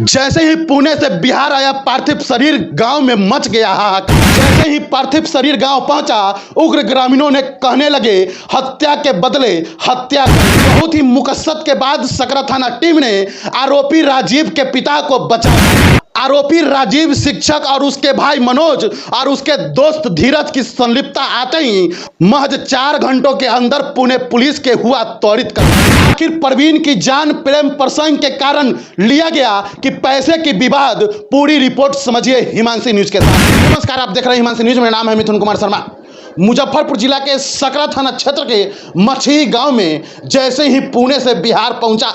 जैसे ही पुणे से बिहार आया पार्थिव शरीर गांव में मच गया हाहाकार। जैसे ही पार्थिव शरीर गांव पहुंचा, उग्र ग्रामीणों ने कहने लगे हत्या के बदले हत्या। बहुत ही मुकस्सत के बाद सकरा थाना टीम ने आरोपी राजीव के पिता को बचाया। आरोपी राजीव शिक्षक और उसके भाई मनोज और उसके दोस्त धीरज की संलिप्तता आते ही महज 4 घंटों के अंदर पुणे पुलिस के हुआ त्वरित कदम। आखिर परवीन की जान प्रेम प्रसंग के कारण लिया गया कि पैसे की विवाद। पूरी रिपोर्ट समझिए हिमांशी न्यूज के साथ। नमस्कार, आप देख रहे हैं हिमांशी न्यूज। मेरा नाम है मिथुन कुमार शर्मा। मुजफ्फरपुर जिला के सकरा थाना क्षेत्र के मछी गांव में जैसे ही पुणे से बिहार पहुंचा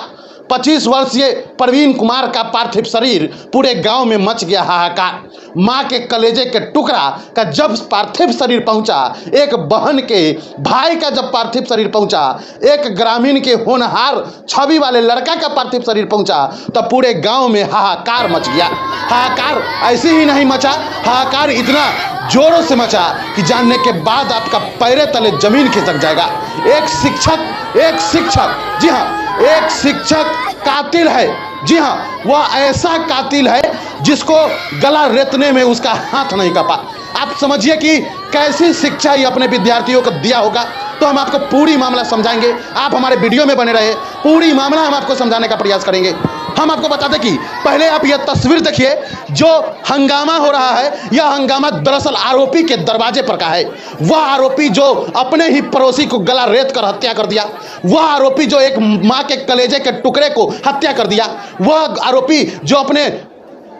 25 वर्षीय परवीन कुमार का पार्थिव शरीर, पूरे गांव में मच गया हाहाकार। मां के कलेजे के टुकड़ा का जब पार्थिव शरीर पहुंचा, एक बहन के भाई का जब पार्थिव शरीर पहुंचा, एक ग्रामीण के होनहार छवि वाले लड़का का पार्थिव शरीर पहुंचा, तब पूरे गांव में हाहाकार मच गया। हाहाकार ऐसे ही नहीं मचा, हाहाकार इतना जोरों से मचा कि जानने के बाद आपका पैरे तले जमीन खिसक जाएगा। एक शिक्षक, जी हाँ, एक शिक्षक कातिल है। जी हाँ, वह ऐसा कातिल है जिसको गला रेतने में उसका हाथ नहीं कपा। आप समझिए कि कैसी शिक्षा ये अपने विद्यार्थियों को दिया होगा। तो हम आपको पूरी मामला समझाएंगे। आप हमारे वीडियो में बने रहे, पूरी मामला हम आपको समझाने का प्रयास करेंगे। हम आपको बता दें कि पहले आप यह तस्वीर देखिए, जो हंगामा हो रहा है, यह हंगामा दरअसल आरोपी के दरवाजे पर का है। वह आरोपी जो अपने ही पड़ोसी को गला रेत कर हत्या कर दिया, वह आरोपी जो एक मां के कलेजे के टुकड़े को हत्या कर दिया, वह आरोपी जो अपने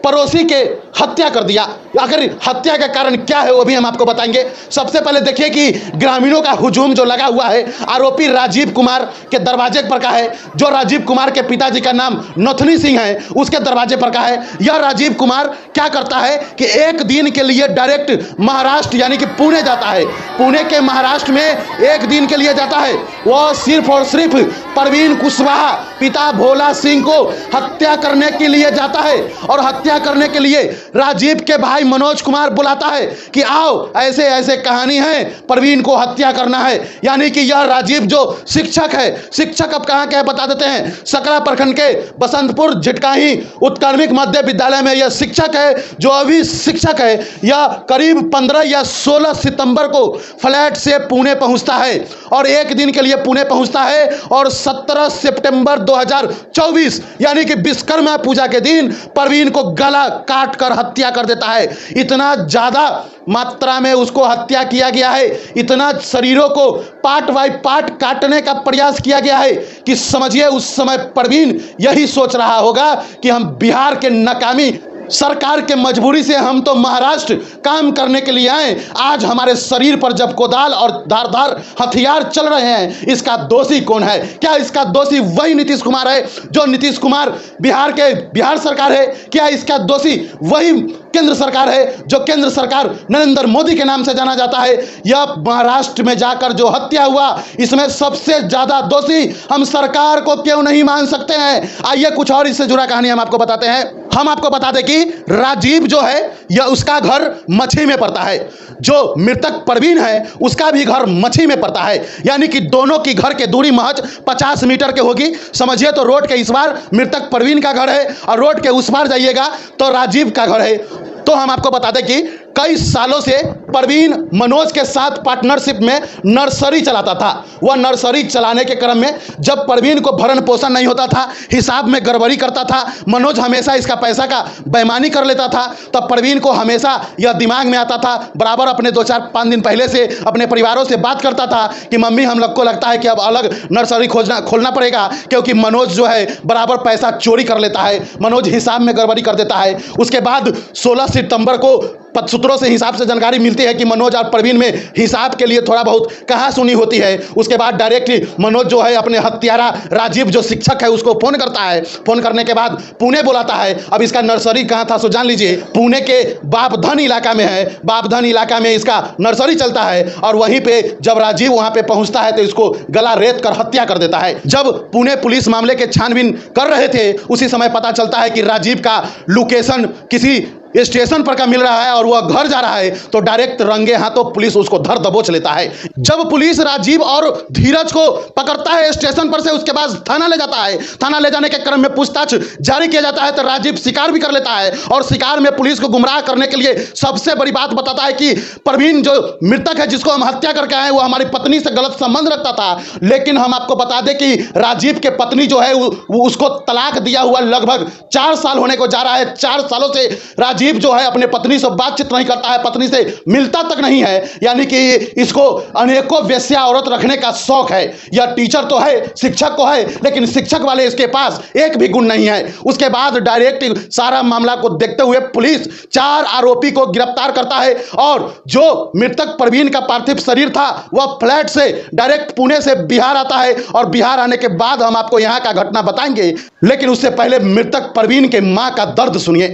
पड़ोसी के हत्या कर दिया। आखिर हत्या का कारण क्या है वो भी हम आपको बताएंगे। सबसे पहले देखिए कि ग्रामीणों का हुजूम जो लगा हुआ है आरोपी राजीव कुमार के दरवाजे पर का है। जो राजीव कुमार के पिताजी का नाम नथनी सिंह है, उसके दरवाजे पर का है। यह राजीव कुमार क्या करता है कि एक दिन के लिए डायरेक्ट महाराष्ट्र यानी कि पुणे जाता है। पुणे के महाराष्ट्र में एक दिन के लिए जाता है। वह सिर्फ और सिर्फ परवीन कुशवाहा पिता भोला सिंह को हत्या करने के लिए जाता है। और हत्या करने के लिए राजीव के भाई मनोज कुमार बुलाता है कि आओ, ऐसे ऐसे कहानी है, परवीन को हत्या करना है। यानी कि यह राजीव जो शिक्षक है, शिक्षक अब कहाँ के है बता देते हैं। सकरा प्रखंड के बसंतपुर झिटकाही उत्क्रमिक मध्य विद्यालय में यह शिक्षक है। जो अभी शिक्षक है, यह करीब 15 या 16 सितंबर को फ्लैट से पुणे पहुंचता है और एक दिन के लिए पुणे पहुंचता है। और 17 सितंबर 2024 यानी कि विश्वकर्मा पूजा के दिन परवीन को गला काट कर हत्या कर देता है। इतना ज्यादा मात्रा में उसको हत्या किया गया है, इतना शरीरों को पार्ट बाय पार्ट काटने का प्रयास किया गया है कि समझिए उस समय परवीन यही सोच रहा होगा कि हम बिहार के नाकामी सरकार के मजबूरी से हम तो महाराष्ट्र काम करने के लिए आए, आज हमारे शरीर पर जब कोदाल और धारदार हथियार चल रहे हैं, इसका दोषी कौन है? क्या इसका दोषी वही नीतीश कुमार है जो नीतीश कुमार बिहार सरकार है? क्या इसका दोषी वही केंद्र सरकार है जो केंद्र सरकार नरेंद्र मोदी के नाम से जाना जाता है? यह महाराष्ट्र में जाकर जो हत्या हुआ, इसमें सबसे ज्यादा दोषी हम सरकार को क्यों नहीं मान सकते हैं? आइए कुछ और इससे जुड़ा कहानी हम आपको बताते हैं। हम आपको बता दें कि राजीव जो है, यह उसका घर मछी में पड़ता है। जो मृतक परवीन है, उसका भी घर मछी में पड़ता है। यानी कि दोनों की घर की दूरी महज 50 मीटर के होगी। समझिए तो रोड के इस बार मृतक परवीन का घर है और रोड के उस बार जाइएगा तो राजीव का घर है। तो हम आपको बता दें कि कई सालों से परवीन मनोज के साथ पार्टनरशिप में नर्सरी चलाता था। वह नर्सरी चलाने के क्रम में जब परवीन को भरण पोषण नहीं होता था, हिसाब में गड़बड़ी करता था, मनोज हमेशा इसका पैसा का बेईमानी कर लेता था, तब परवीन को हमेशा यह दिमाग में आता था। बराबर अपने 2-4-5 दिन पहले से अपने परिवारों से बात करता था कि मम्मी हम लोग को लगता है कि अब अलग नर्सरी खोलना पड़ेगा, क्योंकि मनोज जो है बराबर पैसा चोरी कर लेता है, मनोज हिसाब में गड़बड़ी कर देता है। उसके बाद 16 सितंबर को सूत्रों से हिसाब से जानकारी मिलती है कि मनोज और परवीन में हिसाब के लिए थोड़ा बहुत कहा सुनी होती है। उसके बाद डायरेक्ट मनोज जो है अपने हत्यारा राजीव जो शिक्षक है उसको फोन करता है। फोन करने के बाद पुणे बुलाता है। अब इसका नर्सरी कहाँ था सो जान लीजिए, पुणे के बापधन इलाका में है। बापधन इलाका में इसका नर्सरी चलता है और वहीं पे जब राजीव वहां पे पहुंचता है तो इसको गला रेत कर हत्या कर देता है। जब पुणे पुलिस मामले के छानबीन कर रहे थे, उसी समय पता चलता है कि राजीव का लोकेशन किसी स्टेशन पर का मिल रहा है और वह घर जा रहा है तो डायरेक्ट रंगे हाथों पुलिस उसको धर दबोच लेता है। जब पुलिस राजीव और धीरज को पकड़ता है स्टेशन पर से, उसके बाद थाना ले जाता है। थाना ले जाने के क्रम में पूछताछ जारी किया जाता है तो राजीव शिकार भी कर लेता है और शिकार में पुलिस को गुमराह करने के लिए सबसे बड़ी बात बताता है कि प्रवीण जो मृतक है, जिसको हम हत्या करके आए, वो हमारी पत्नी से गलत संबंध रखता था। लेकिन हम आपको बता दें कि राजीव के पत्नी जो है वो उसको तलाक दिया हुआ लगभग 4 साल होने को जा रहा है। 4 सालों से राजीव जो है अपने पत्नी से बातचीत नहीं करता है, पत्नी से मिलता तक नहीं है। यानी कि इसको अनेकों वेश्या औरत रखने का शौक है। यह टीचर तो है, शिक्षक को है, लेकिन शिक्षक वाले इसके पास एक भी गुण नहीं है। उसके बाद डायरेक्ट सारा मामला को देखते हुए पुलिस 4 आरोपी को गिरफ्तार करता है और जो मृतक प्रवीण का पार्थिव शरीर था वह फ्लैट से डायरेक्ट पुणे से बिहार आता है और बिहार आने के बाद हम आपको यहाँ का घटना बताएंगे। लेकिन उससे पहले मृतक प्रवीण के मां का दर्द सुनिए।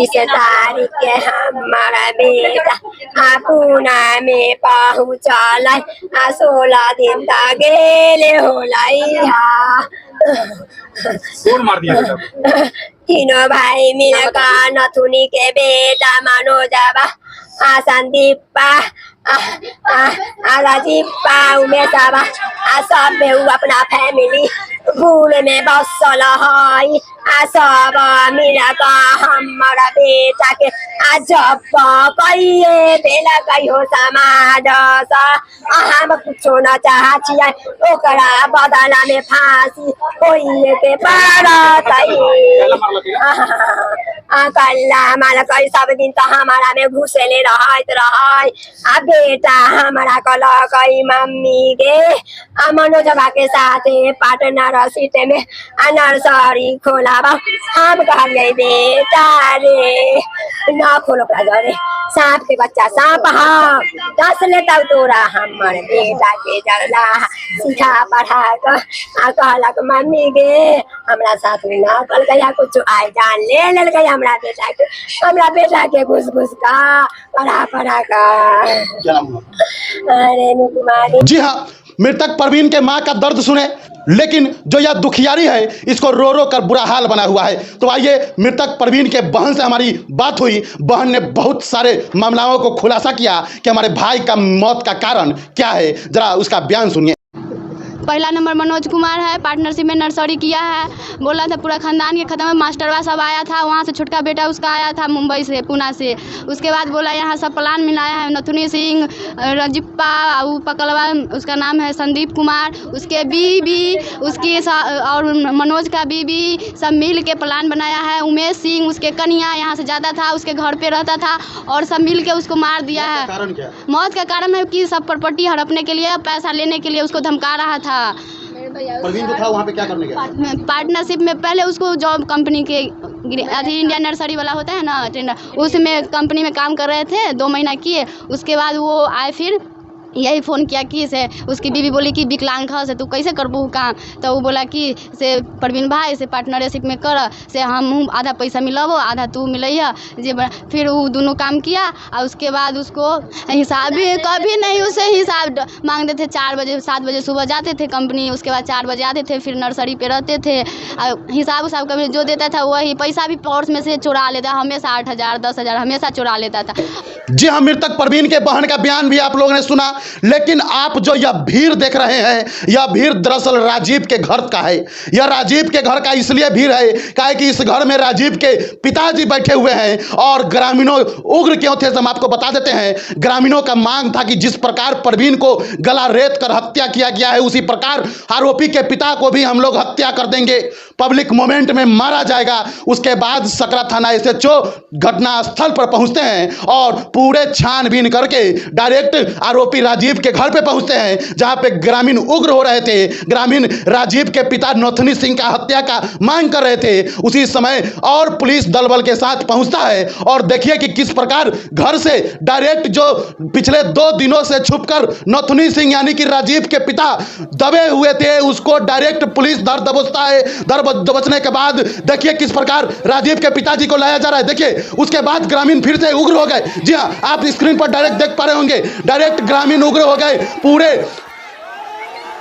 से तारीख के हमारा बेटा पूना में पहुँचल 16 दिन तक गेले होलाई। कौन मार दिया बेटा? तीनों भाई मिलकर नथुनी के बेटा मनोजबा संदीपा राजीपा उमेशबा सब अपना फैमिली भूल में बसल है। सब मिलकर हमारा बेटा के जब कहिए बेला कहियो समाज हम कुछो न चाहे ओकरा बदला में फांसी होइए के पड़त। कल्ला माला कई सब दिन तो हमारा में घुसेले रहत रहे। बेटा हमारा कल कई मम्मी के मनोजबा के साथ पार्टनर सीट में नर्सरी खोला। हम कहले बेटा रे न खोलो रे, सांप के बच्चा सांप हम दस लेता तोरा। हमारे बेटा के जरला सिखा पढ़ा कर कहलक मम्मी गे हमरा साथ में न कल गया कुछ आई जान ले गया हमरा बेटा के घुस घुस का पढ़ा कर। रेणु कुमारी। जी हाँ, मृतक प्रवीण के मां का दर्द सुने, लेकिन जो यह दुखियारी है इसको रो रो कर बुरा हाल बना हुआ है। तो आइए मृतक प्रवीण के बहन से हमारी बात हुई। बहन ने बहुत सारे मामलों को खुलासा किया कि हमारे भाई का मौत का कारण क्या है, जरा उसका बयान सुनिए। पहला नंबर मनोज कुमार है, पार्टनरशिप में नर्सरी किया है। बोला था पूरा खानदान के खत्म है। मास्टरवा सब आया था, वहाँ से छोटका बेटा उसका आया था मुंबई से, पूना से। उसके बाद बोला यहाँ सब प्लान मिलाया है। नथुनी सिंह, रजिप्पा, पकलवा, उसका नाम है संदीप कुमार, उसके बीबी, उसकी और मनोज का बीबी, सब मिल के प्लान बनाया है। उमेश सिंह उसके कन्या यहाँ से ज़्यादा था, उसके घर पे रहता था और सब मिल के उसको मार दिया है। कारण क्या? मौत का कारण है कि सब प्रॉपर्टी हड़पने के लिए, पैसा लेने के लिए उसको धमका रहा था। प्रवीण जो था वहाँ पे क्या करने गया? पार्टनरशिप में पहले उसको जॉब कंपनी के इंडियन नर्सरी वाला होता है ना टेंडर, उसमें कंपनी में काम कर रहे थे। 2 महीना किए, उसके बाद वो आए, फिर यही फ़ोन किया कि से उसकी बीवी बोली कि विकलांग है से तू कैसे करबू काम। तो वो बोला कि से प्रवीण भाई से पार्टनरशिप में कर, से हम आधा पैसा मिलाबो आधा तू मिलैया जे। फिर वो दोनों काम किया और उसके बाद उसको हिसाब भी कभी नहीं उसे हिसाब मांगते थे। 4 बजे 7 बजे सुबह जाते थे कंपनी, उसके बाद 4 बजे आते थे, फिर नर्सरी पे रहते थे। हिसाब उसाब कभी जो देता था वही पैसा भी पर्स में से चुरा लेता, हमेशा 8,000 10,000 हमेशा चुरा लेता था। जी हाँ, मृतक प्रवीण के बहन का बयान भी आप लोगों ने सुना। लेकिन आप जो यह भीड़ देख रहे हैं, यह भीड़ दरअसल राजीव के घर का है। यह राजीव के घर का इसलिए भीड़ है काहे कि इस घर में राजीव के पिताजी बैठे हुए हैं और ग्रामीणों उग्र क्यों थे हम आपको बता देते हैं। ग्रामीणों का मांग था कि जिस प्रकार प्रवीण को गला रेत कर हत्या किया गया है, उसी प्रकार आरोपी के पिता को भी हम लोग हत्या कर देंगे, पब्लिक मोमेंट में मारा जाएगा। उसके बाद सकरा थाना SHO घटना स्थल पर पहुंचते हैं और पूरे छानबीन करके डायरेक्ट आरोपी राजीव के घर पे पहुंचते हैं, जहां पे ग्रामीण उग्र हो रहे थे। ग्रामीण राजीव के पिता नथुनी सिंह का हत्या का मांग कर रहे थे। उसी समय और पुलिस दल बल के साथ पहुंचता है और देखिए कि किस प्रकार घर से डायरेक्ट जो पिछले 2 दिनों से छुपकर नथुनी सिंह यानी कि राजीव के पिता दबे हुए थे, उसको डायरेक्ट पुलिस दर दबोचता है। दर दबोचने के बाद देखिए किस प्रकार राजीव के पिताजी को लाया जा रहा है। देखिए उसके बाद ग्रामीण फिर से उग्र हो गए। जी हाँ, आप स्क्रीन पर डायरेक्ट देख पा रहे होंगे, डायरेक्ट ग्रामीण उग्र हो गए।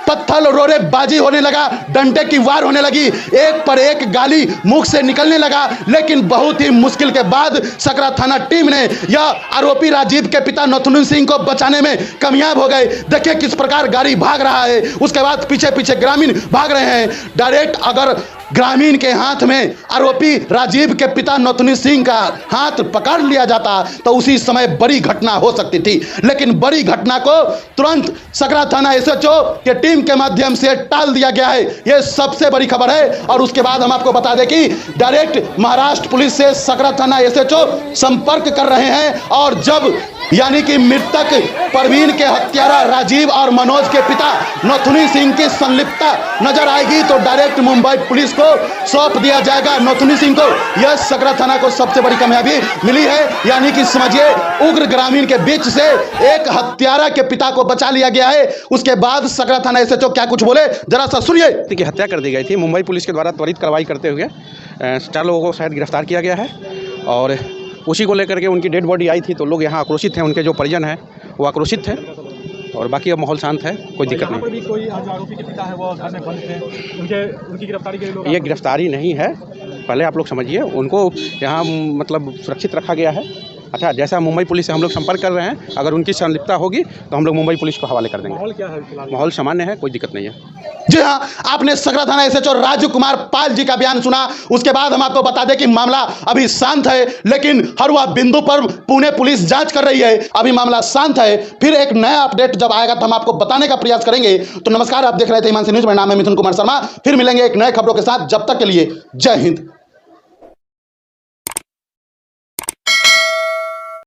पत्थर रोड़ेबाजी होने लगा, डंडे की वार होने लगी, एक पर एक गाली मुख से निकलने लगा। लेकिन बहुत ही मुश्किल के बाद सकरा थाना टीम ने यह आरोपी राजीव के पिता नथुनी सिंह को बचाने में कामयाब हो गए। देखिए किस प्रकार गाड़ी भाग रहा है, उसके बाद पीछे पीछे ग्रामीण भाग रहे हैं। डायरेक्ट अगर ग्रामीण के हाथ में आरोपी राजीव के पिता नथुनी सिंह का हाथ पकड़ लिया जाता तो उसी समय बड़ी घटना हो सकती थी। लेकिन बड़ी घटना को तुरंत सकरा थाना एसएचओ के टीम के माध्यम से टाल दिया गया है। यह सबसे बड़ी खबर है। और उसके बाद हम आपको बता दें कि डायरेक्ट महाराष्ट्र पुलिस से सकरा थाना एसएचओ संपर्क कर रहे हैं। और जब यानी कि मृतक परवीन के हत्यारा राजीव और मनोज के पिता नथुनी सिंह की संलिप्तता नजर आएगी तो डायरेक्ट मुंबई पुलिस को सौंप दिया जाएगा नथुनी सिंह को। यह सकरा थाना को सबसे बड़ी कामयाबी मिली है। यानी कि समझिए उग्र ग्रामीण के बीच से एक हत्यारा के पिता को बचा लिया गया है। उसके बाद सकरा थाना एसएचओ क्या कुछ बोले जरा सा सुनिए। की हत्या कर दी गई थी। मुंबई पुलिस के द्वारा त्वरित कार्रवाई करते हुए 4 लोगों को शायद गिरफ्तार किया गया है और उसी को लेकर के उनकी डेड बॉडी आई थी तो लोग यहाँ आक्रोशित थे, उनके जो परिजन हैं वो आक्रोशित थे और बाकी अब माहौल शांत है, कोई दिक्कत नहीं। भी कोई आरोपी के पिता है वो घर में बंद थे, उनकी गिरफ्तारी के लिए लोग ये गिरफ्तारी नहीं है, पहले आप लोग समझिए। उनको यहाँ मतलब सुरक्षित रखा गया है। अच्छा, जैसा मुंबई पुलिस से हम लोग संपर्क कर रहे हैं, अगर उनकी संलिप्तता होगी तो हम लोग मुंबई पुलिस को हवाले कर देंगे। माहौल क्या है फिलहाल? माहौल सामान्य है, कोई दिक्कत नहीं है। जी हाँ, आपने सकरा थाना एसएचओ राजू कुमार पाल जी का बयान सुना। उसके बाद हम आपको बता दें कि मामला अभी शांत है, लेकिन हर वह बिंदु पर पुणे पुलिस जांच कर रही है। अभी मामला शांत है। फिर एक नया अपडेट जब आएगा तो हम आपको बताने का प्रयास करेंगे। तो नमस्कार, आप देख रहे थे हिमांशु न्यूज, मेरा नाम है मिथुन कुमार शर्मा। फिर मिलेंगे एक नए खबरों के साथ। जब तक के लिए जय हिंद।